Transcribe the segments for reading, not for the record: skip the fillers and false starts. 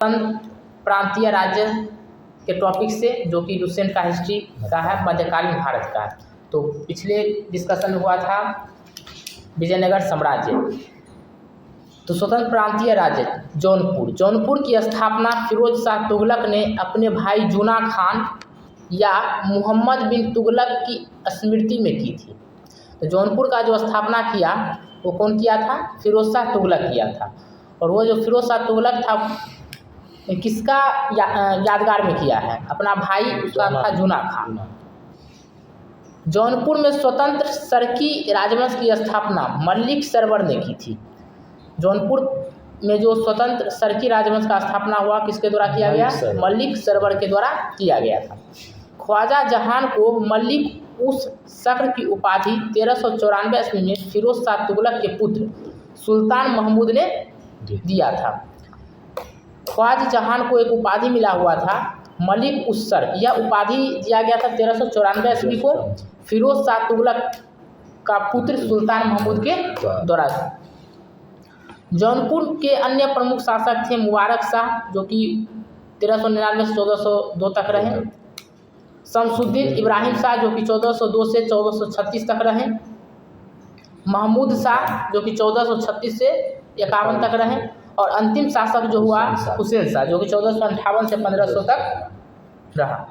प्रांतीय राज्य के टॉपिक से, जो कि रूसेंट का हिस्ट्री का है, मध्यकालीन भारत का। तो पिछले डिस्कशन में हुआ था विजयनगर साम्राज्य। तो स्वतंत्र प्रांतीय राज्य जौनपुर की स्थापना फिरोज शाह तुगलक ने अपने भाई जूना खान या मोहम्मद बिन तुगलक की स्मृति में की थी। तो जौनपुर का जो स्थापना किया वो कौन किया था? फिरोज शाह तुगलक किया था। और वो जो फिरोज शाह तुगलक था किसका यादगार में किया है? अपना भाई, उसका था जूना खान। जौनपुर में स्वतंत्र सरकी राजवंश की स्थापना मल्लिक सरवर ने की थी। जौनपुर में जो स्वतंत्र सरकी राजवंश का स्थापना हुआ किसके द्वारा किया गया? मल्लिक सरवर के द्वारा किया गया था। ख्वाजा जहान को मल्लिक उस शक्र की उपाधि 1394 ईस्वी में फिरोज शाह तुगलक के पुत्र सुल्तान महमूद ने दिया था। ख्वाजा जहान को एक उपाधि मिला हुआ था मलिक उस शक्र। यह उपाधि दिया गया था 1394 ईस्वी को फिरोज शाह तुगलक का पुत्र सुल्तान महमूद के द्वारा। जौनपुर के अन्य प्रमुख शासक थे मुबारक शाह, जो कि 1399 से 1402 तक रहे। शमसुद्दीन इब्राहिम शाह, जो कि 1402 से 1436 तक रहे। महमूद शाह, जो कि 1436 से 51 तक रहे। और अंतिम शासक जो हुआ हुसैन शाह, जो कि 1458 से 1500 तक रहा।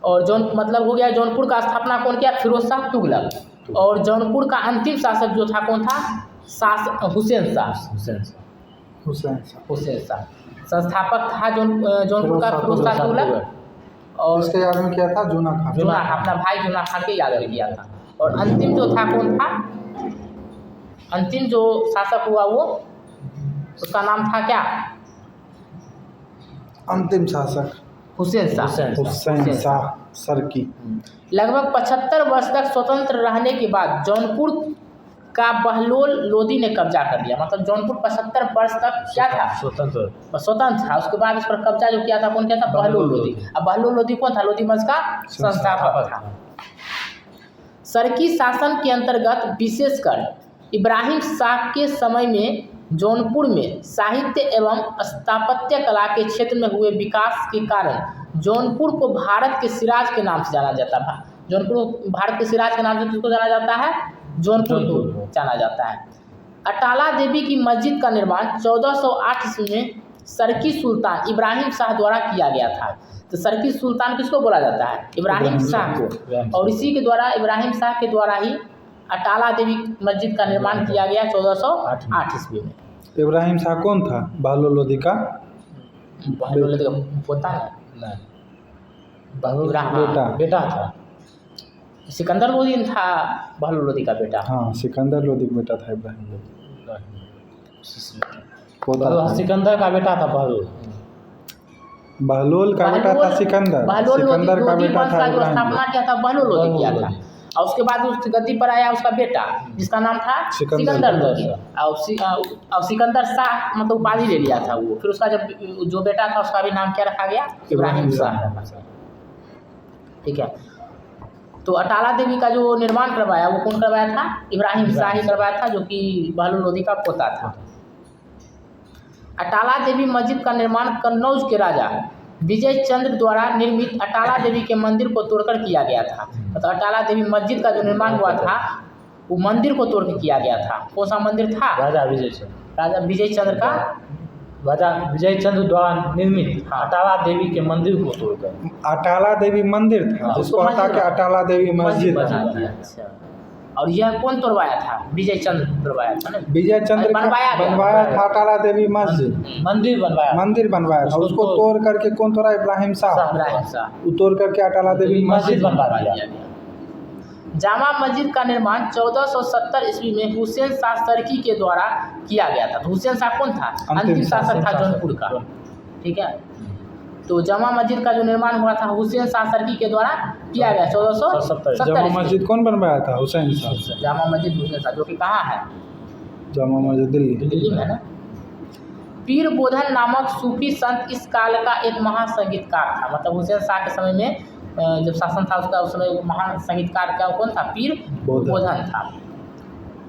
और मतलब हो गया जौनपुर का स्थापना कौन किया? फिरोज शाह तुगलक। और जौनपुर का अंतिम शासक जो था कौन था? हुसैन शाह। संस्थापक था जौनपुर का फिरोज शाह तुगलक। और इसके याद में क्या था? जूना खान अपना भाई जूना खान के याद में किया था। और अंतिम जो था कौन था? अंतिम जो शासक हुआ वो, उसका नाम था क्या? अंतिम शासक हुसैन शाह सरकी। लगभग 75 वर्ष तक स्वतंत्र रहने के बाद जौनपुर का बहलोल लोदी ने कब्जा कर लिया। मतलब जौनपुर 75 वर्ष तक क्या था? स्वतंत्र था। उसके बाद इस पर कब्जा जो किया था कौन किया था? बहलोल लोदी। अब बहलोल लोदी कौन था? लोदी वंश का संस्थापक था। सरकी शासन के अंतर्गत विशेषकर इब्राहिम शाह के समय में जौनपुर में साहित्य एवं स्थापत्य कला के क्षेत्र में हुए विकास के कारण जौनपुर को भारत के सिराज के नाम से जाना जाता है। जौनपुर को भारत के सिराज के नाम से किसको जाना जाता है? जौनपुर को जाना जाता है। अटाला देवी की मस्जिद का निर्माण 1408 ईस्वी में सरकी सुल्तान इब्राहिम शाह द्वारा किया गया था। तो सरकी सुल्तान किसको बोला जाता है? इब्राहिम शाह को। और इसी के द्वारा, इब्राहिम शाह के द्वारा ही अटाला देवी मस्जिद का निर्माण किया गया 1408 ईस्वी में। इब्राहिम शाह कौन था? बहलोल लोदी का पोता है, बेटा था। सिकंदर लोदी था बहलोल लोदी का बेटा। हाँ, सिकंदर लोदी का बेटा था इब्राहिम लोदी। सिकंदर का बेटा था बहलोल का बेटा था सिकंदर का बेटा था इब्राहिम। स्थापना किया था बहलोल लोदी किया था। और उसके बाद उस गद्दी पर आया उसका बेटा, जिसका नाम था सिकंदर लोदी। और सिकंदर शाह मतलब उपाधि ले लिया था वो। फिर उसका जब जो बेटा था उसका भी नाम क्या रखा गया? इब्राहिम शाह। ठीक है। तो अटाला देवी का जो निर्माण करवाया वो कौन करवाया था? इब्राहिम शाह ही करवाया था, जो कि बहलोल लोदी का पोता था। अटाला देवी मस्जिद का निर्माण कन्नौज के राजा विजय चंद्र द्वारा निर्मित अटाला देवी के मंदिर को तोड़कर किया गया था। तो अटाला देवी मस्जिद का जो निर्माण हुआ था वो मंदिर को तोड़ के किया गया था। कौन सा मंदिर था? राजा विजय चंद्र द्वारा निर्मित अटाला देवी के मंदिर को तोड़कर अटाला देवी मंदिर था, जिसको हटा के अटाला देवी मस्जिद बना दिया। अच्छा। और यह कौन तोड़वाया था? विजय चंद्र तोड़वाया था ना? विजय चंद्र बनवाया था अटाला देवी मस्जिद, मंदिर बनवाया था। उसको तोड़ करके कौन तोड़ा? इब्राहिम शाह। तोड़ करके अटाला देवी मस्जिद बनवा दिया। जामा मस्जिद का निर्माण 1470 ईस्वी में हुसैन शाह सरकी के द्वारा किया गया था। तो हुसैन शाह कौन था? अंतिम शासक था जौनपुर का। ठीक है। तो जामा मस्जिद का जो निर्माण हुआ था हुसैन शाह सरकी के द्वारा किया गया 1470। जामा मस्जिद कौन बनवाया था? हुसैन शाह। जामा मस्जिद हुसैन शाह, जो कि कहाँ है? जामा मस्जिद दिल्ली में ना। पीर बोधन नामक सूफी संत इस काल का एक महासंगीतकार था। मतलब हुसैन शाह के समय में जब शासन था उसका, उस समय महान संगीतकार का कौन था? पीर बोधन था।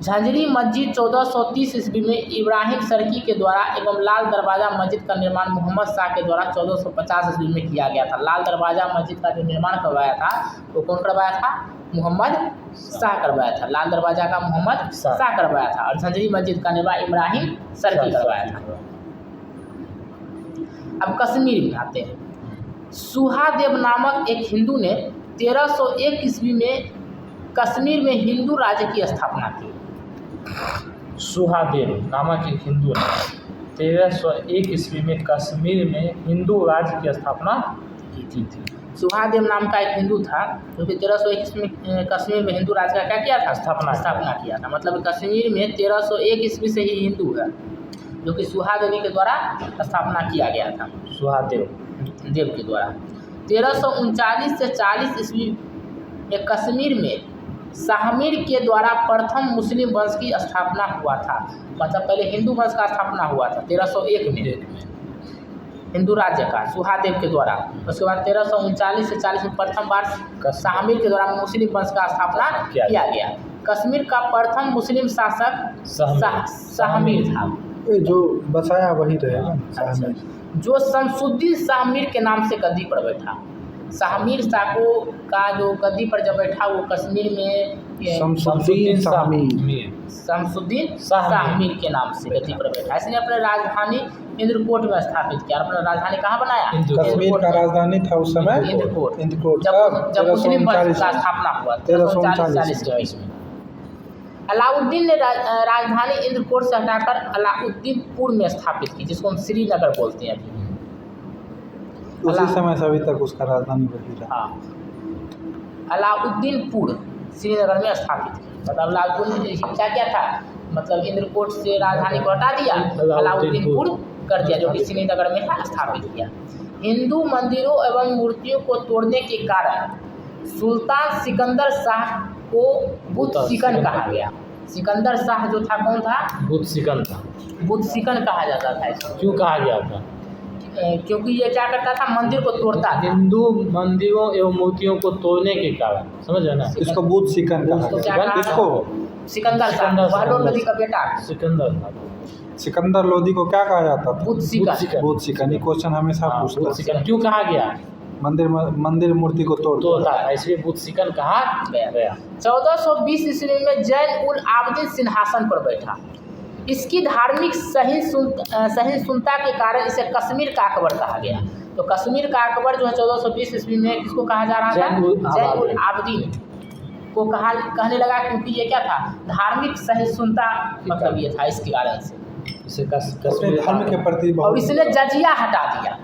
झंझरी मस्जिद 1430 ईस्वी में इब्राहिम सरकी के द्वारा एवं लाल दरवाज़ा मस्जिद का निर्माण मोहम्मद शाह के द्वारा 1450 ईस्वी में किया गया था। लाल दरवाज़ा मस्जिद का जो निर्माण करवाया था वो कौन करवाया था? मोहम्मद शाह करवाया था। लाल दरवाज़ा का मोहम्मद शाह करवाया था और झंझरी मस्जिद का निर्माण इब्राहिम सरकी करवाया था। अब कश्मीर में आते हैं। सुहादेव नामक एक हिंदू ने 1301 ईस्वी में कश्मीर में हिंदू राज्य की स्थापना की। सुहादेव नामक एक हिंदू ने 1301 ईस्वी में कश्मीर में हिंदू राज्य की स्थापना की थी। सुहादेव नाम का एक हिंदू था जो कि 1301 ईस्वी में कश्मीर में हिंदू राज्य का क्या किया था? स्थापना किया था। मतलब कश्मीर में 1301 ईस्वी से ही हिंदू है जो कि सुहादेवी के द्वारा स्थापना किया गया था। सुहादेव देव के द्वारा 1339 से 40 ईस्वी में कश्मीर में शाहमीर के द्वारा प्रथम मुस्लिम वंश की स्थापना हुआ था। मतलब पहले हिंदू वंश का स्थापना हुआ था 1301 में हिंदू राज्य का सुहादेव के द्वारा। उसके बाद 1339 से 40 में प्रथम बार शाहमीर के द्वारा मुस्लिम वंश का स्थापना किया गया। कश्मीर का प्रथम मुस्लिम शासक शाहमीर था। जो बसाया वही रहेगा शाहमीर, जो शमसुद्दीन शाहमीर के नाम से गद्दी पर बैठा। शाहमीर साको का जो गद्दी पर जब बैठा वो कश्मीर में शमसुद्दीन शाहमीर के नाम से गद्दी पर बैठा। इसने अपने राजधानी इंद्रकोट में स्थापित किया। अपना राजधानी कहाँ बनाया? कश्मीर का राजधानी था उस समय इंद्रकोट। जब मुस्लिम वंश का स्थापना हुआ 1339 में। अलाउद्दीन ने राजधानी इंद्रकोट से हटाकर अलाउद्दीनपुर में स्थापित की, जिसको हम श्रीनगर बोलते हैं अभी। उसी समय से अभी तक उसका राजधानी वही रहा। हाँ, अलाउद्दीनपुर श्रीनगर में स्थापित की। मतलब अलाउद्दीन ने क्या था? मतलब इंद्रकोट से राजधानी को हटा दिया, अलाउद्दीनपुर कर दिया जो कि श्रीनगर में था, स्थापित किया। हिंदू मंदिरों एवं मूर्तियों को तोड़ने के कारण सुल्तान सिकंदर शाह को बुत सिकन कहा गया। सिकंदर शाह जो था कौन था? बुत सिकन था। बुत सिकन कहा जाता था इसको। क्यों कहा गया था? क्योंकि ये क्या करता था? मंदिर को तोड़ता था। हिंदू मंदिरों एवं मूर्तियों को तोड़ने के कारण, समझ रहे ना? इसको बुत सिकन कहा गया। इसको सिकंदर शाह बहलोल लोधी का बेटा सिकंदर लोधी को क्या कहा जाता था? बुत सिकन। बुत सिकन। ये क्वेश्चन हमेशा पूछता है। क्यों कहा गया? मंदिर मूर्ति को तोड़ता था, इसलिए बुत सिकन कहा गया। 1420 ईस्वी में जैन उल आबदीन सिंहासन पर बैठा। इसकी धार्मिक सहिष्णुता के कारण इसे कश्मीर का अकबर कहा गया। तो कश्मीर का अकबर जो है 1420 ईस्वी में किसको कहा जा रहा था? जैन उल आबदीन को कहने लगा, क्योंकि ये क्या था? धार्मिक सहिष्णुता, मतलब ये था इसके कारण से इसे कश्मीर धर्म के प्रति। और इसने जजिया हटा दिया।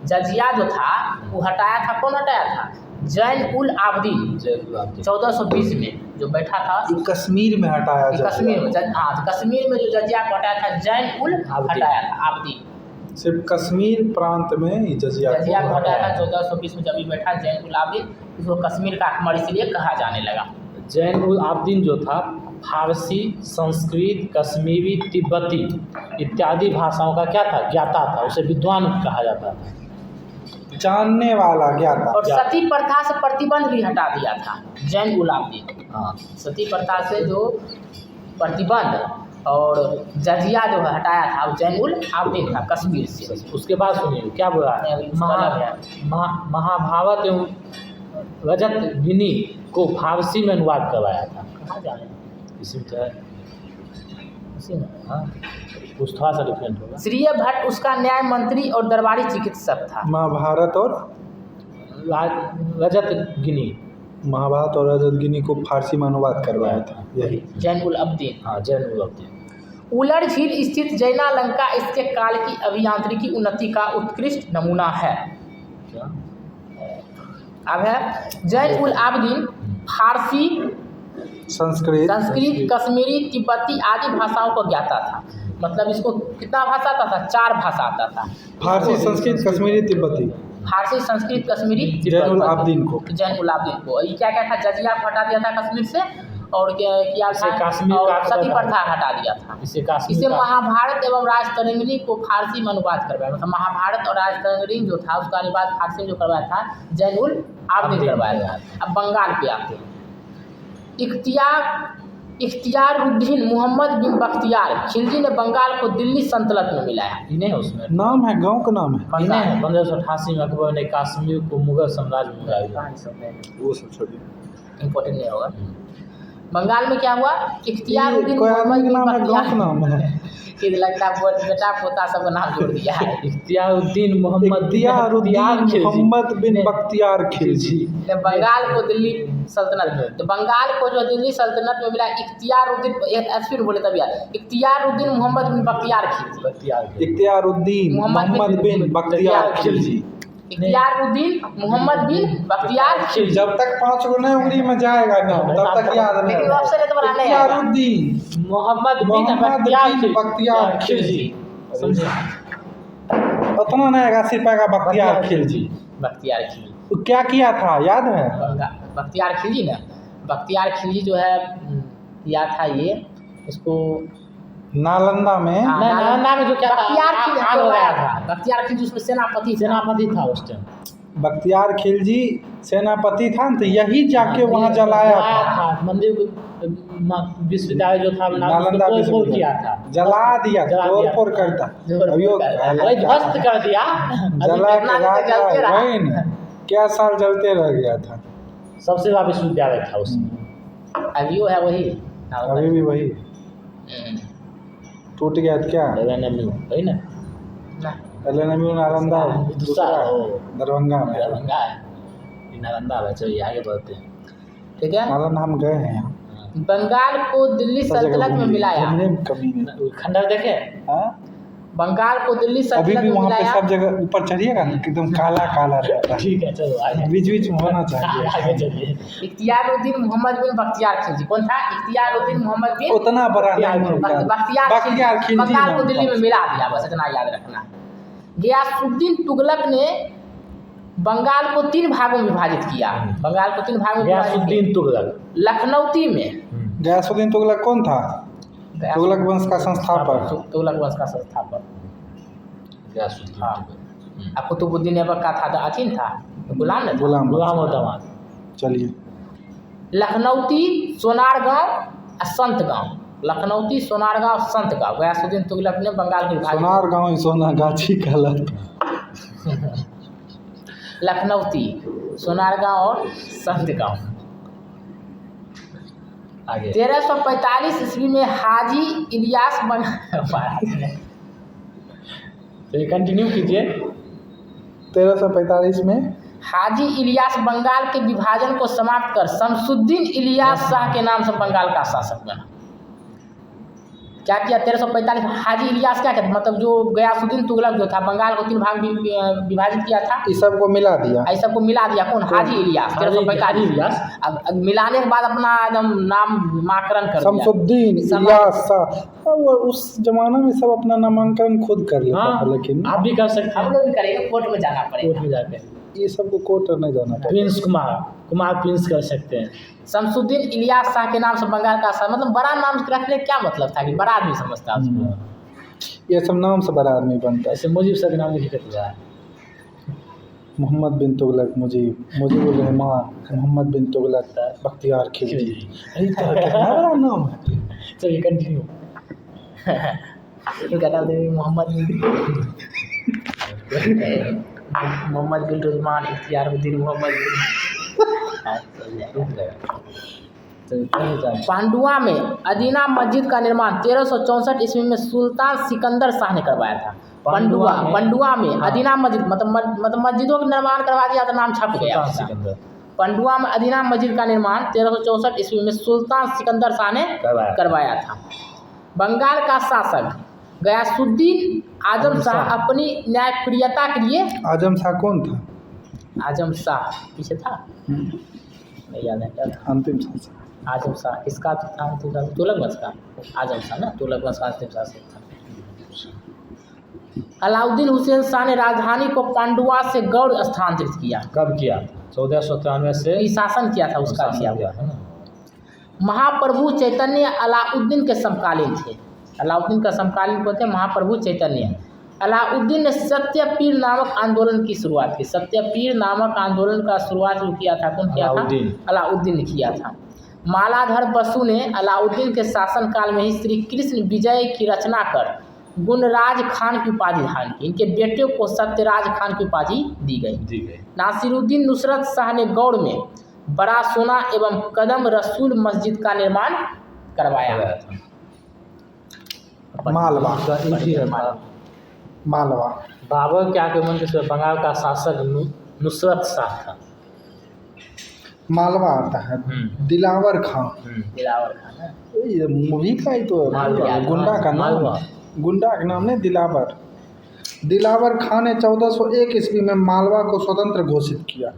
जजिया जो था वो हटाया था, कौन हटाया था? जैन उल आबदीन 1420 में जो बैठा था कश्मीर में हटाया। कश्मीर में कश्मीर में जो जजिया को हटाया था जैन उल हटाया था आबदीन। सिर्फ कश्मीर प्रांत में जजिया को हटाया था 1420 में। जब बैठा जैन उल आबदीन, इसको कश्मीर का अकबर इसलिए कहा जाने लगा। जैन उल आबदीन जो था फारसी, संस्कृत, कश्मीरी, तिब्बती इत्यादि भाषाओं का क्या था? ज्ञाता था। उसे विद्वान कहा जाता था, जानने वाला ज्ञाता। और सती प्रथा से प्रतिबंध भी हटा दिया था जैन उल आबदीन। हाँ, सती प्रथा से जो प्रतिबंध और जजिया जो हटाया था वो जैन उल आबदीन था कश्मीर से। उसके बाद सुनिए क्या बोला? महाभारत एवं रजत गिनी को फारसी में अनुवाद करवाया था। कहाँ जाने इसी में हाँ, कुछ थोड़ा सा डिफरेंट होगा। श्री भट्ट उसका न्याय मंत्री और दरबारी चिकित्सक था। महाभारत और रजत गिनी, महाभारत और रजत गिनी को फारसी में अनुवाद करवाया था यही जैन उल आबदीन। हाँ, जैन उल आबदीन। उलड़ झील स्थित जैनालंका इसके काल की अभियांत्रिकी उन्नति का उत्कृष्ट नमूना है। क्या अब है जैन उल आबदीन फारसी, संस्कृत, कश्मीरी, तिब्बती आदि भाषाओं को ज्ञाता था। मतलब इसको कितना भाषा आता था? 4 भाषा आता था। फारसी, संस्कृत, कश्मीरी, तिब्बती। फारसी, संस्कृत, कश्मीरी, जैन उल आबदीन को ये क्या क्या था? जजिया को हटा दिया था कश्मीर से और किया था सती प्रथा हटा दिया था। इसे महाभारत एवं राजतरंगिणी को फारसी में अनुवाद करवाया। मतलब महाभारत और राजतरंगिणी जो था उसका अनुवाद फारसी में जो करवाया था जैन उल आबदीन करवाया था। अब बंगाल पे आते हैं। इख्तियारुद्दीन मोहम्मद बिन बख्तियार खिलजी ने बंगाल को दिल्ली सल्तनत में मिलाया। इन्हें उसमें नाम है, गांव का नाम है। इन्हें 1588 में अकबर ने कश्मीर को मुगल साम्राज्य में मिलाया। वो सब छोड़िए, इम्पोर्टेंट नहीं होगा। बंगाल में क्या हुआ? इख्तियारुद्दीन कोई मोहम्मद आदमी के बिन नाम है, गांव का बख्तियार। नाम है। कि लगता है बेटा पोता सबका नाम जोड़ दिया है। इख्तियारुद्दीन मोहम्मद मोहम्मद बिन बख्तियार खिलजी ने बंगाल को दिल्ली सल्तनत में, तो बंगाल को जो दिल्ली सल्तनत में मिला इख्तियारुद्दीन, फिर बोले तभी इख्तियारुद्दीन मोहम्मद बिन बख्तियार खिलजी। इख्तियारुद्दीन मोहम्मद बिन बख्तियार खिलजी। इख्तियारुद्दीन मोहम्मद बिन बख्तियार खिलजी। जब तक 5 गो नहीं उंगली में जाएगा ना तब तक याद नहीं। लेकिन ऑप्शन है तो बनाना है। इख्तियारुद्दीन मोहम्मद बिन बख्तियार खिलजी। समझे? उतना नहीं आएगा, सिर्फ आएगा बख्तियार खिलजी। बख्तियार खिलजी वो क्या किया था याद है? बख्तियार खिलजी ना, बख्तियार खिलजी जो है किया था ये, इसको नालंदा में। नालंदा में जो क्या बख्तियार खिलजी आग हो गया था। बख्तियार खिलजी उसमें सेनापति था उस टाइम। बख्तियार खिलजी सेनापति था तो यही जाके वहाँ जलाया था। मंदिर विश्वविद्यालय जो था नालंदा विश्वविद्यालय किया था, जला दिया, तोड़ करता ध्वस्त कर दिया। जला के क्या साल जलते रह गया था। सबसे बड़ा विश्वविद्यालय था उसमें। अभी वो है वही, अभी भी वही टूट गया था क्या? LNMU वही ना, LNMU नालंदा दूसरा दरभंगा में। दरभंगा है, नालंदा है। चलिए आगे बढ़ते हैं। ठीक है, नालंदा हम गए हैं। बंगाल को दिल्ली सल्तनत में मिलाया। खंडर देखे? बंगाल को दिल्ली अभी सल्तनत भी में वहाँ पे मिलाया। सब जगह ऊपर चढ़िएगा ना एकदम काला काला रहता है। ठीक है चलो आगे। बीच बीच में होना चाहिए। आगे चलिए। इख्तियारुद्दीन मोहम्मद बिन बख्तियार खिलजी कौन था? इख्तियारुद्दीन मोहम्मद बिन उतना बड़ा बख्तियार खिलजी बंगाल को दिल्ली में मिला दिया, बस इतना याद रखना। गयासुद्दीन तुगलक ने बंगाल को 3 भागों में विभाजित किया। बंगाल को 3 भागों में गयासुद्दीन तुगलक लखनऊती में। गयासुद्दीन तुगलक कौन था? तुगलक वंश का संस्थापक। तुगलक वंश का संस्थापक गयासुद्दीन हाँ। अब कुतुबुद्दीन ऐबक का था तो अथीन था, गुलाम ने गुलाम और दामाद। चलिए, लखनऊती, सोनारगांव और संत गांव। लखनऊती, सोनारगांव, संत गांव। गयासुद्दीन तुगलक ने बंगाल को विभाजित। सोनारगांव ही सोनागाछी कहलाता। लखनऊती, सोनारगांव और संत गांव। आगे 1345 ईस्वी में हाजी इलियास तो ये कंटिन्यू कीजिए। 1345 में हाजी इलियास बंगाल के विभाजन को समाप्त कर शमसुद्दीन इलियास शाह के नाम से बंगाल का शासक बना। क्या किया? 1345 हाजी इलियास क्या कहते, मतलब जो गयासुद्दीन तुगलक जो था बंगाल को 3 भाग विभाजित किया था, इस सबको मिला दिया। इस सबको मिला दिया। कौन? हाजी इलियास। 1345 अब मिलाने के बाद अपना एकदम नाम नामकरण कर दिया, शमसुद्दीन इलियास शाह। वो उस जमाने में सब अपना नामांकन खुद कर लेता था, लेकिन आप भी कर सकते हम हैं। लोग भी करेंगे, कोर्ट में जाना कोर्ट पड़ेगा। में जाके ये सबको कोर्ट नहीं जाना था। प्रिंस कुमार प्रिंस कर सकते हैं। शमसुद्दीन इलियास शाह के नाम से बंगाल का शासक, मतलब बड़ा नाम रखने क्या मतलब था कि बड़ा आदमी समझता है उसको। ये सब नाम से बड़ा आदमी बनता है। ऐसे मुजीब सर के नाम लिखे थे मोहम्मद बिन तुगलक, मुजीबुर रहमान, मोहम्मद बिन तुगलक, बख्तियार खिलजी। अरे तो कितना बड़ा नाम है। चलिए कंटिन्यू। इनका नाम मोहम्मद बिन रुजमान, इख्तियारुद्दीन मोहम्मद पांडुआ में अदीना मस्जिद का निर्माण 1364 ईस्वी में सुल्तान सिकंदर शाह ने करवाया था। पंडुआ में अदीना मस्जिद मतलब मस्जिदों का निर्माण करवा दिया तो नाम छप गया। पंडुआ में अदीना मस्जिद का निर्माण 1364 ईस्वी में सुल्तान सिकंदर शाह ने करवाया था। बंगाल का शासक गयासुद्दीन आजम शाह अपनी न्यायप्रियता के लिए। आजम शाह कौन था? आजम शाह पीछे था, नहीं याद है क्या था? अंतिम शासक आजम शाह किसका था? तुगलक वंश का आजम शाह ना, तुगलक वंश का अंतिम शासक था। अलाउद्दीन हुसैन शाह ने राजधानी को पांडुआ से गौड़ स्थानांतरित किया। कब किया? 1493 से शासन किया था उसका किया हुआ। महाप्रभु चैतन्य अलाउद्दीन के समकालीन थे। अलाउद्दीन का समकालीन कौन थे? महाप्रभु चैतन्य। अलाउद्दीन ने सत्यपीर नामक आंदोलन की शुरुआत की। सत्यपीर नामक आंदोलन का शुरुआत जो किया था कौन किया था? अलाउद्दीन ने किया था। मालाधर बसु ने अलाउद्दीन के शासनकाल में ही श्री कृष्ण विजय की रचना कर गुणराज खान की उपाधि धारण की। इनके बेटे को सत्यराज खान की उपाधि दी गई। नासिरुद्दीन नुसरत शाह ने गौड़ में बड़ा सोना एवं कदम रसूल मस्जिद का निर्माण करवाया। मालवा मालवा बाबर के आक्रमण के समय बंगाल का शासक नुसरत शाह था। मालवा आता है दिलावर खां। दिलावर खान है। ये मूवी का ही तो है, गुंडा का नाम, गुंडा का नाम है दिलावर। दिलावर खान ने 1401 ईस्वी में मालवा को स्वतंत्र घोषित किया।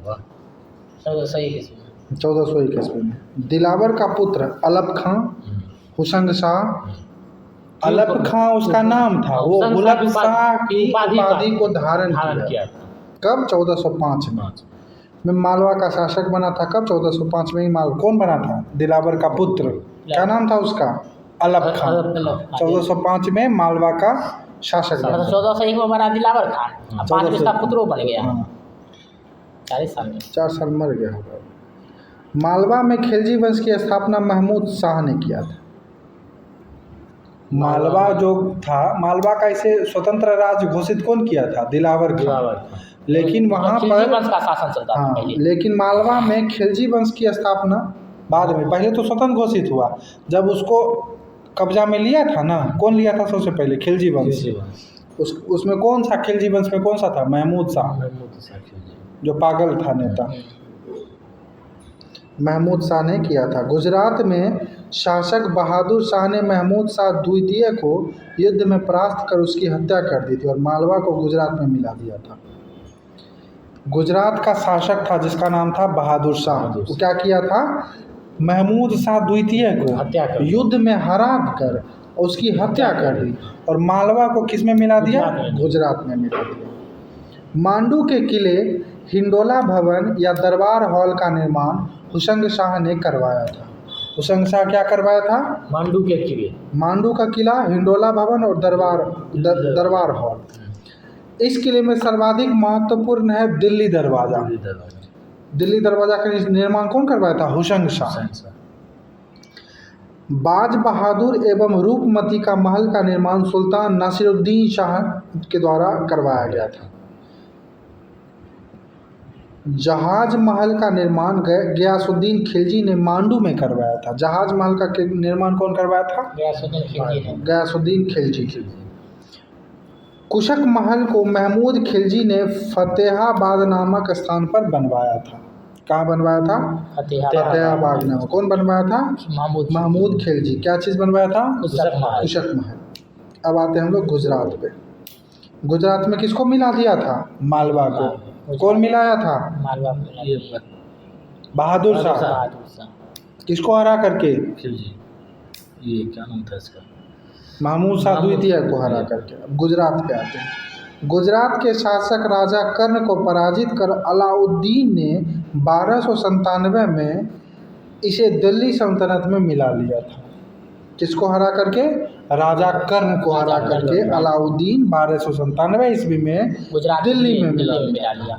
1401 ईस्वी में दिलावर का पुत्र अलप खां, हुसंग शाह, अलप खां उसका नाम था, वो हुलक शाह की उपाधि को धारण किया। कब? 1405 में मालवा का शासक बना था। कब? 1405 में ही मालवा कौन बना था? दिलावर का पुत्र। क्या नाम था उसका? अलप खां। 1405 में मालवा का शासक बना। 1401 में बना दिलावर खान, 5 में उसका पुत्र बन गया। 4 साल मर गया होगा। मालवा में खिलजी वंश की स्थापना महमूद शाह ने किया था। मालवा जो था, मालवा का इसे स्वतंत्र राज्य घोषित कौन किया था? दिलावर खान। लेकिन वहाँ पर का शासन चलता था पहले। लेकिन मालवा में खिलजी वंश की स्थापना बाद में, पहले तो स्वतंत्र घोषित हुआ। जब उसको कब्जा में लिया था ना, कौन लिया था सबसे पहले? खिलजी वंश। उसमें कौन सा खिलजी वंश में कौन सा था? महमूद शाह, जो पागल था नेता, महमूद शाह ने किया था। गुजरात में शासक बहादुर शाह ने महमूद शाह द्वितीय को युद्ध में परास्त कर उसकी हत्या कर दी थी और मालवा को गुजरात में मिला दिया था। गुजरात का शासक था जिसका नाम था बहादुर शाह। वो क्या किया था? महमूद शाह द्वितीय को युद्ध में हरा कर उसकी हत्या कर दी और मालवा को किस में मिला दिया? गुजरात में मिला दिया। मांडू के किले हिंडोला भवन या दरबार हॉल का निर्माण हुसंग शाह ने करवाया था। हुसंग शाह क्या करवाया था? मांडू के किले, मांडू का किला, हिंडोला भवन और दरबार हॉल। इस किले में सर्वाधिक महत्वपूर्ण है दिल्ली दरवाजा। दिल्ली दरवाजा का निर्माण कौन करवाया था? हुसंग शाह। बाज बहादुर एवं रूपमती का महल का निर्माण सुल्तान नासिरुद्दीन शाह के द्वारा करवाया गया था। जहाज महल का निर्माण गयासुद्दीन खिलजी ने मांडू में करवाया था। जहाज महल का निर्माण कौन करवाया था? गयासुद्दीन खिलजी। कुशक महल को महमूद खिलजी ने फतेहाबाद नामक स्थान पर बनवाया था। कहाँ बनवाया था? फतेहाबाद नाम। कौन बनवाया था? महमूद खिलजी। क्या चीज़ बनवाया था? कुशक महल। अब आते हैं हम लोग गुजरात पे। गुजरात में किसको मिला दिया था? मालवा को। कौन मिलाया था? मालवा बहादुर शाह। किसको हरा करके? खिलजी। ये क्या नाम था इसका? महमूद शाह द्वितीय को हरा करके। अब गुजरात पे आते हैं। गुजरात के शासक राजा कर्ण को पराजित कर अलाउद्दीन ने 1297 में इसे दिल्ली सल्तनत में मिला लिया था। किसको हरा करके? राजा कर्ण को हरा करके अलाउद्दीन 1297 ईस्वी में दिल्ली में मिला लिया।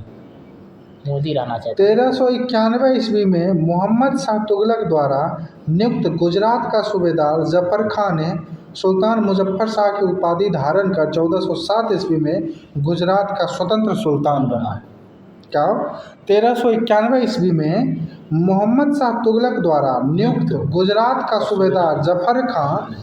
मोदी रहना चाहिए। 1391 ईस्वी में मोहम्मद शाह तुगलक द्वारा नियुक्त गुजरात का सूबेदार जफर खान ने सुल्तान मुजफ्फर शाह की उपाधि धारण कर 1407 ईस्वी में गुजरात का स्वतंत्र सुल्तान बना। क्या? 1391 ईस्वी में मोहम्मद शाह तुगलक द्वारा नियुक्त गुजरात का सूबेदार जफर खान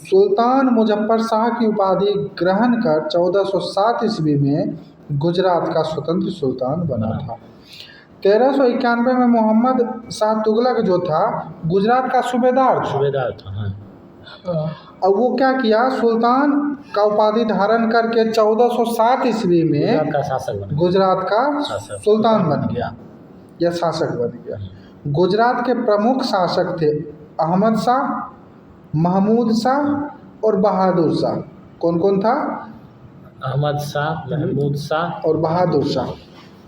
सुल्तान मुजफ्फर शाह की उपाधि ग्रहण कर 1407 ईस्वी में गुजरात का स्वतंत्र सुल्तान बना था। 1391 में मोहम्मद शाह तुगलक जो था गुजरात का सूबेदार था। अब वो क्या किया? सुल्तान का उपाधि धारण करके 1407 ईस्वी में गुजरात का सुल्तान बन गया या शासक बन गया। गुजरात के प्रमुख शासक थे अहमद शाह, महमूद शाह और बहादुर शाह। कौन कौन था? अहमद शाह, महमूद शाह और बहादुर शाह।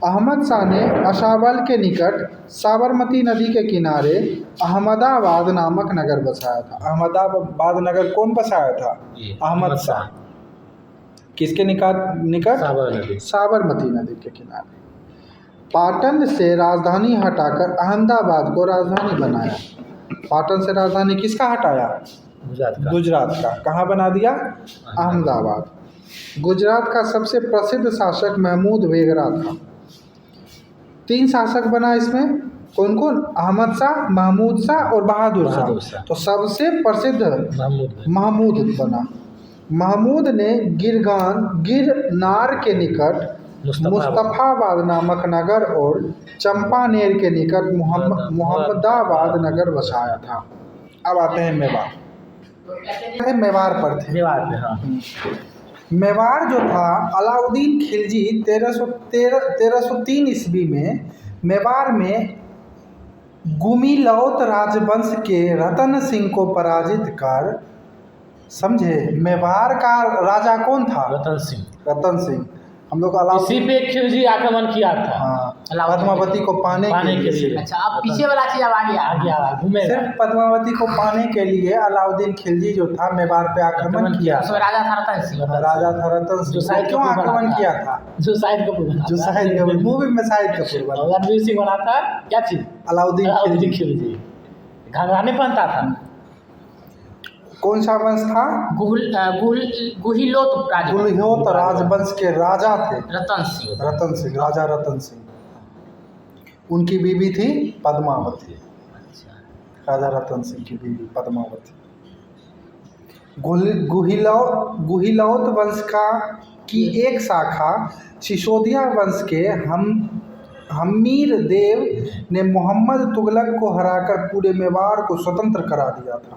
अहमद शाह ने अशावल के निकट साबरमती नदी के किनारे अहमदाबाद नामक नगर बसाया था। अहमदाबाद नगर कौन बसाया था? अहमद शाह। किसके निकट? साबरमती नदी के किनारे। पाटन से राजधानी हटाकर अहमदाबाद को राजधानी बनाया। पाटन से राजधानी किसका हटाया? गुजरात का। गुजरात का। कहाँ बना दिया? अहमदाबाद। गुजरात का सबसे प्रसिद्ध शासक महमूद बेगरा था। 3 शासक बना इसमें, कौन कौन? अहमद शाह, महमूद शाह और बहादुर शाह। तो सबसे प्रसिद्ध महमूद बना। महमूद ने गिरनार के निकट मुस्तफाबाद नामक नगर और चंपानेर के निकट मोहम्मदाबाद नगर बसाया था। अब आते हैं मेवाड़। मेवाड़ पर थे। मेवाड़ में, हाँ। मेवाड़ जो था, अलाउद्दीन खिलजी 1303 ईस्वी में मेवाड़ में गुमिलौत राजवंश के रतन सिंह को पराजित कर, समझे, मेवाड़ का राजा कौन था? रतन सिंह। रतन सिंह। हम लोग इसी पे खिलजी आक्रमण किया था। हाँ, पद्मावती को पाने के लिए। अच्छा, अब पीछे वाला चीज अब आगे घूमे। सिर्फ पद्मावती को पाने के लिए अलाउद्दीन खिलजी जो था मेवाड़ पे आक्रमण किया। उसमें राजा था रतन सिंह। राजा था रतन सिंह। क्यों आक्रमण किया था? जो शाहिद कपूर मूवी में शाहिद कपूर बना। रणवीर सिंह बना था। क्या चीज? अलाउद्दीन खिलजी घाघरा नहीं पहनता था। कौन सा वंश था? गुहिलोत राजवंश के राजा थे रतन सिंह। राजा रतन सिंह। उनकी बीवी थी पद्मावती। राजा रतन सिंह की बीवी पद्मावती। गुहिलौत वंश की एक शाखा सिसोदिया वंश के हमीर देव ने मोहम्मद तुगलक को हराकर पूरे मेवाड़ को स्वतंत्र करा दिया था।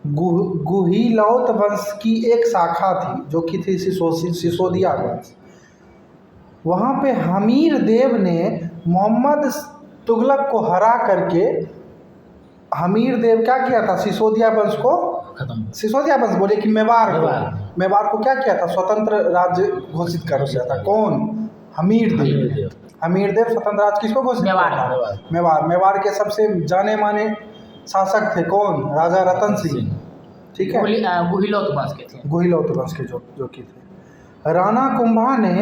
गुहिलौत वंश की एक शाखा थी जो कि थी सिसोदिया वंश। वहाँ पे हमीर देव ने मोहम्मद तुगलक को हरा करके, हमीर देव क्या किया था? सिसोदिया वंश को खत्म, सिसोदिया वंश बोले कि मेवाड़ को क्या किया था? स्वतंत्र राज्य घोषित कर दिया था। कौन? हमीर देव। हमीर देव स्वतंत्र राज्य किसको घोषित किया था? मेवाड़ के सबसे जाने माने शासक थे कौन? राजा रतन सिंह। ठीक है, गुहिलौत वंश के थे। गुहिलौत वंश के जो कि थे। राणा कुंभा ने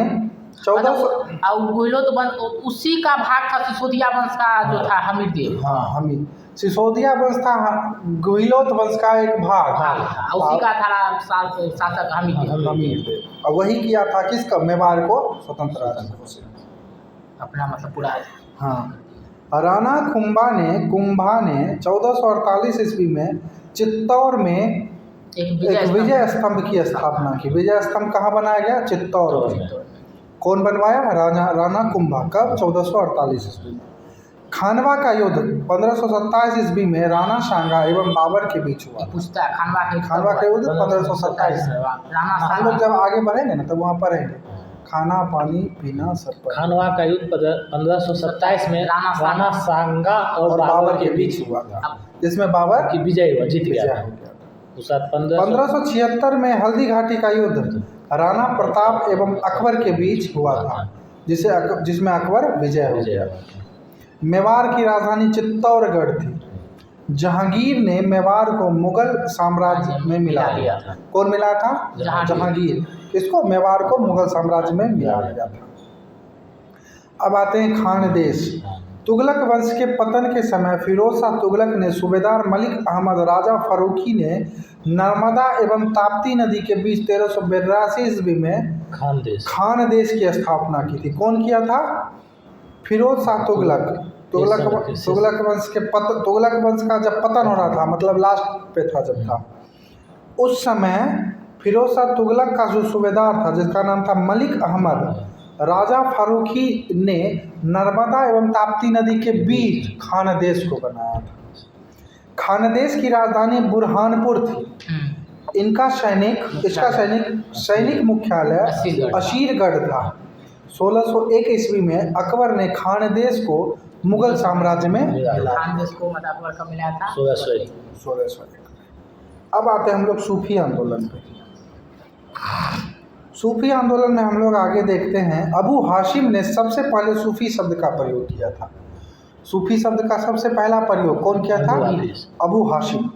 1400 गुहिलौत वंश उसी का भाग था सिसोदिया वंश का जो था हमीर देव। हाँ, हमीर सिसोदिया वंश था गुहिलौत वंश का एक भाग। उसी का था शासक हमीर देव। और वही किया था किसका? मेवाड़ को स्वतंत्र राज्य घोषित, अपना मतलब पूरा। हाँ। राणा कुंभा ने 1448 ईस्वी में चित्तौड़ में एक विजय स्तंभ की स्थापना की। विजय स्तंभ कहाँ बनाया गया? चित्तौड़ में। कौन बनवाया? राणा कुंभा। कब? 1448 ईस्वी में। खानवा का युद्ध 1527 ईस्वी में राणा सांगा एवं बाबर के बीच हुआ। खानवा का युद्ध 1527 में। हम लोग जब आगे बढ़ेंगे ना तब वहाँ पढ़ेंगे खाना पानी पीना सब पर। खानवा का युद्ध 1527 में राणा सांगा और बाबर के बीच हुआ था, जिसमें बाबर की विजय हुआ, जीत गया। 1576 में हल्दी घाटी का युद्ध राणा प्रताप एवं अकबर के बीच हुआ था, जिसमें अकबर विजय हो गया। मेवाड़ की राजधानी चित्तौड़गढ़ थी। जहांगीर ने मेवाड़ को मुगल साम्राज्य में मिला दिया था। कौन मिला था? जहांगीर। किसको? मेवाड़ को मुगल साम्राज्य में मिला दिया था। अब आते हैं खानदेश। तुगलक वंश के पतन के समय फिरोज शाह तुगलक ने सूबेदार मलिक अहमद राजा फारूकी ने नर्मदा एवं ताप्ती नदी के बीच 1382 ईस्वी में खानदेश की स्थापना की थी। कौन किया था? फिरोज शाह तुगलक। तुगलक वंश का जब पतन हो रहा था, मतलब लास्ट पे था जब था, उस समय फिरोज शाह तुगलक का जो सूबेदार था जिसका नाम था मलिक अहमद, राजा फारूकी ने नर्मदा एवं ताप्ती नदी के बीच खानदेश को बनाया था। खानदेश की राजधानी बुरहानपुर थी। इसका सैनिक मुख्यालय अशीरगढ़ था। 1601 ईस्वी में अकबर ने खानदेश को मुगल साम्राज्य में खानदेश को अकबर का मिला था 1601। अब आते हैं हम लोग सूफी आंदोलन पे। सूफी आंदोलन में हम लोग आगे देखते हैं अबू हाशिम ने सबसे पहले सूफी शब्द का प्रयोग किया था। सूफी शब्द का सबसे पहला प्रयोग कौन किया था? अबू हाशिम।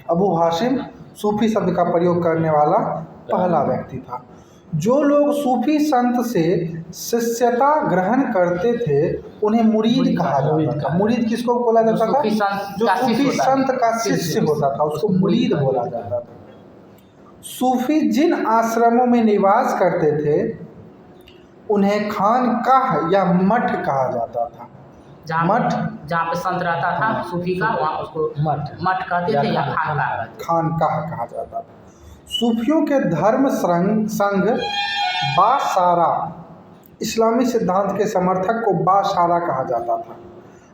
अबू हाशिम सूफी शब्द का प्रयोग करने वाला पहला व्यक्ति था। जो लोग सूफी संत से शिष्यता ग्रहण करते थे उन्हें मुरीद कहा जाता था। मुरीद किसको बोला जाता था? जो सूफी संत का शिष्य होता था उसको मुरीद बोला जाता था। सूफी जिन आश्रमों में निवास करते थे उन्हें खानकाह या मठ कहा जाता था। मठ जहाँ पे संत रहता था सूफी का, वहाँ उसको मठ कहते थे या खानकाह कहा जाता था। सूफियों के धर्म संघ बाशारा, इस्लामी सिद्धांत के समर्थक को बाशारा कहा जाता था।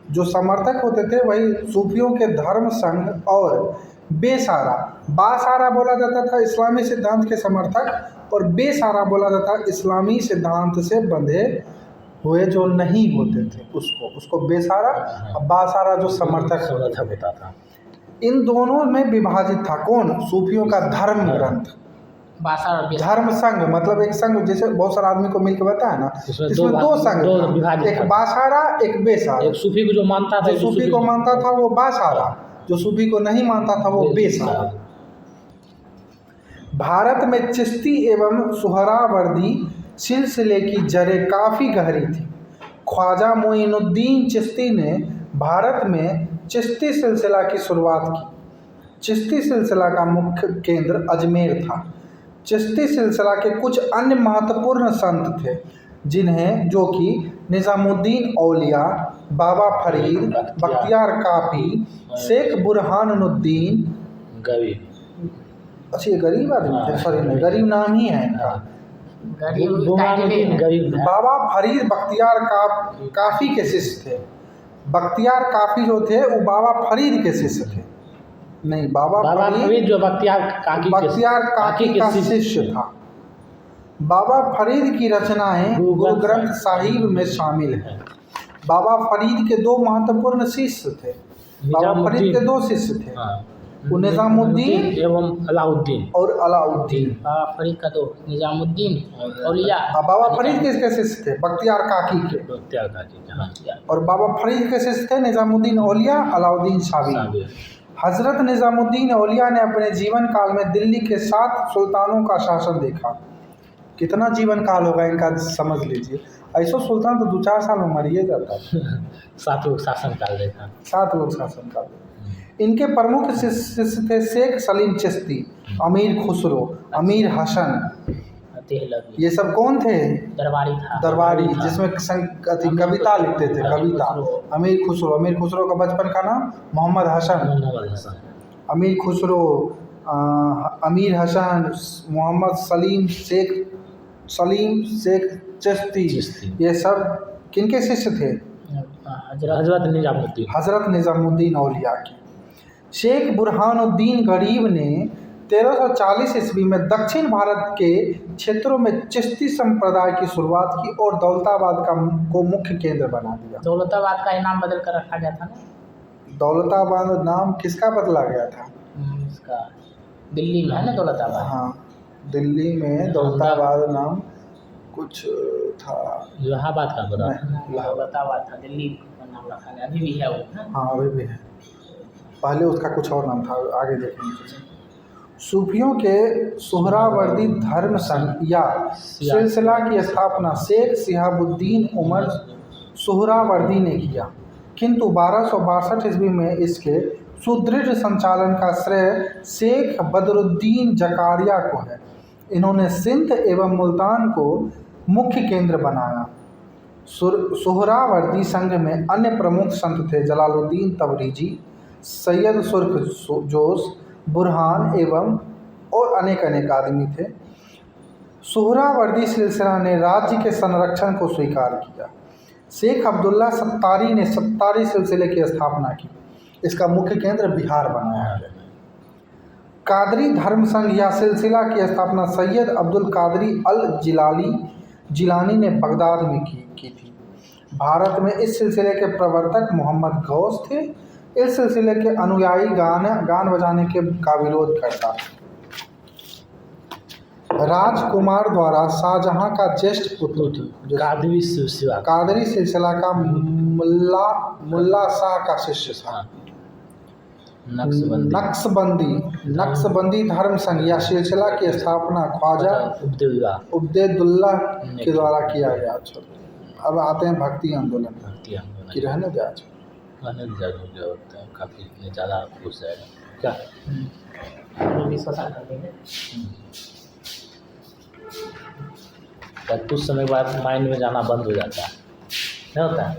जो समर्थक होते थे वही सूफियों के धर्म संघ, और बेसारा, बाशारा बोला जाता था इस्लामी सिद्धांत के समर्थक, और बेसारा बोला जाता इस्लामी सिद्धांत से बंधे हुए जो नहीं होते थे उसको बेसारा, और बाशारा जो समर्थक होता था। इन दोनों में विभाजित था कौन? सूफियों का धर्म ग्रंथ। धर्म संघ मतलब एक संघ, जैसे बहुत सारे आदमी को मिलकर बताया है ना, इसमें दो संघ, एक बाशारा एक बेसारा। एक सूफी को जो मानता था, सूफी को मानता था वो बाशारा, जो सूफी को नहीं मानता था वो बेसारा। भारत में चिश्ती एवं सुहरावर्दी सिलसिले की जड़ें काफ़ी गहरी थी। ख्वाजा मोइनुद्दीन चिश्ती ने भारत में चिश्ती सिलसिला की शुरुआत की। चिश्ती सिलसिला का मुख्य केंद्र अजमेर था। चिश्ती सिलसिला के कुछ अन्य महत्वपूर्ण संत थे जिन्हें, जो कि निज़ामुद्दीन औलिया, बाबा फरीद, बख्तियार काफी, शेख बुरहानुद्दीन। अच्छा ये गरीब आदमी थे, सॉरी नहीं, गरीब नाम ही है इनका, बाबा फरीद बख्तियार काफी के शिष्य थे। बख्तियार काफी जो थे वो बाबा फरीद के शिष्य थे। नहीं, बाबा फरीद जो बख्तियार काकी का शिष्य था। बाबा फरीद की रचनाएं गुरु ग्रंथ साहिब में शामिल हैं। बाबा फरीद के दो महत्वपूर्ण शिष्य थे। बाबा फरीद के दो शिष्य थे, वो निज़ामुद्दीन एवं अलाउद्दीन। और अलाउद्दीन। बाबा फरीद का दो निज़ामुद्दीन औलिया। बाबा फरीद किसके शिष्य थे? बख्तियार काकी के। और बाबा फरीद के शिष्य थे निज़ामुद्दीन औलिया, अलाउद्दीन शाही। हज़रत निज़ामुद्दीन औलिया ने अपने जीवन काल में दिल्ली के 7 सुल्तानों का शासन देखा। कितना जीवन काल होगा इनका समझ लीजिए। ऐसा सुल्तान तो 2-4 साल में मरिए जाता। 7 लोग शासन काल देखा। 7 लोग शासन काल। इनके प्रमुख शिष्य थे शेख सलीम चिश्ती, अमीर खुसरो, अमीर हसन। ये सब कौन थे? दरबारी, जिसमें कविता लिखते थे, कविता। अमीर खुसरो का बचपन का नाम मोहम्मद हसन। अमीर खुसरो, अमीर हसन, मोहम्मद सलीम शेख चिश्ती, ये सब किनके शिष्य थे? हज़रत निज़ामुद्दीन औलिया की। शेख बुरहानुद्दीन गरीब ने 1340 ईस्वी में दक्षिण भारत के क्षेत्रों में चिश्ती संप्रदाय की शुरुआत की और दौलताबाद को मुख्य केंद्र बना दिया। दौलताबाद का नाम बदल कर रखा गया था ना? दौलताबाद नाम किसका बदला गया था? इसका दिल्ली में है ना दौलताबाद। हाँ, दिल्ली में दौलताबाद नाम कुछ था। इलाहाबाद का दौलताबाद था, दिल्ली का नाम रखा गया। अभी भी है वो। हाँ अभी भी है, पहले उसका कुछ और नाम था, आगे देखेंगे। सूफियों के सुहरावर्दी धर्म संघ या सिलसिला की स्थापना शेख शिहाबुद्दीन उमर सुहरावर्दी ने किया, किंतु 1262 ईस्वी में इसके सुदृढ़ संचालन का श्रेय शेख बदरुद्दीन जकारिया को है। इन्होंने सिंध एवं मुल्तान को मुख्य केंद्र बनाया। सुहरावर्दी संघ में अन्य प्रमुख संत थे जलालुद्दीन तबरीजी, सैयद सुर्ख जोश, बुरहान एवं और अनेक आदमी थे। सुहरावर्दी सिलसिला ने राज्य के संरक्षण को स्वीकार किया। शेख अब्दुल्ला सत्तारी ने सत्तारी सिलसिले की स्थापना की। इसका मुख्य केंद्र बिहार बनाया गया। कादरी धर्म संघ या सिलसिला की स्थापना सैयद अब्दुल कादरी अल जिलानी ने बगदाद में की थी। भारत में इस सिलसिले के प्रवर्तक मोहम्मद गौस थे। इस सिलसिले के अनुयायी गान बजाने का विरोध करता था। राजकुमार द्वारा शाहजहां का ज्येष्ठ पुत्र थी। कादरी सिलसिला का मुल्ला शाह का शिष्य था। नक्शबंदी धर्म संघ या सिलसिला की स्थापना ख्वाजा उबैदुल्लाह के द्वारा किया गया। अब आते हैं भक्ति आंदोलन की। रहने दे आज होता है, काफ़ी ज़्यादा खुश है क्या। कुछ समय बाद माइंड में जाना बंद हो जाता है, नहीं होता है।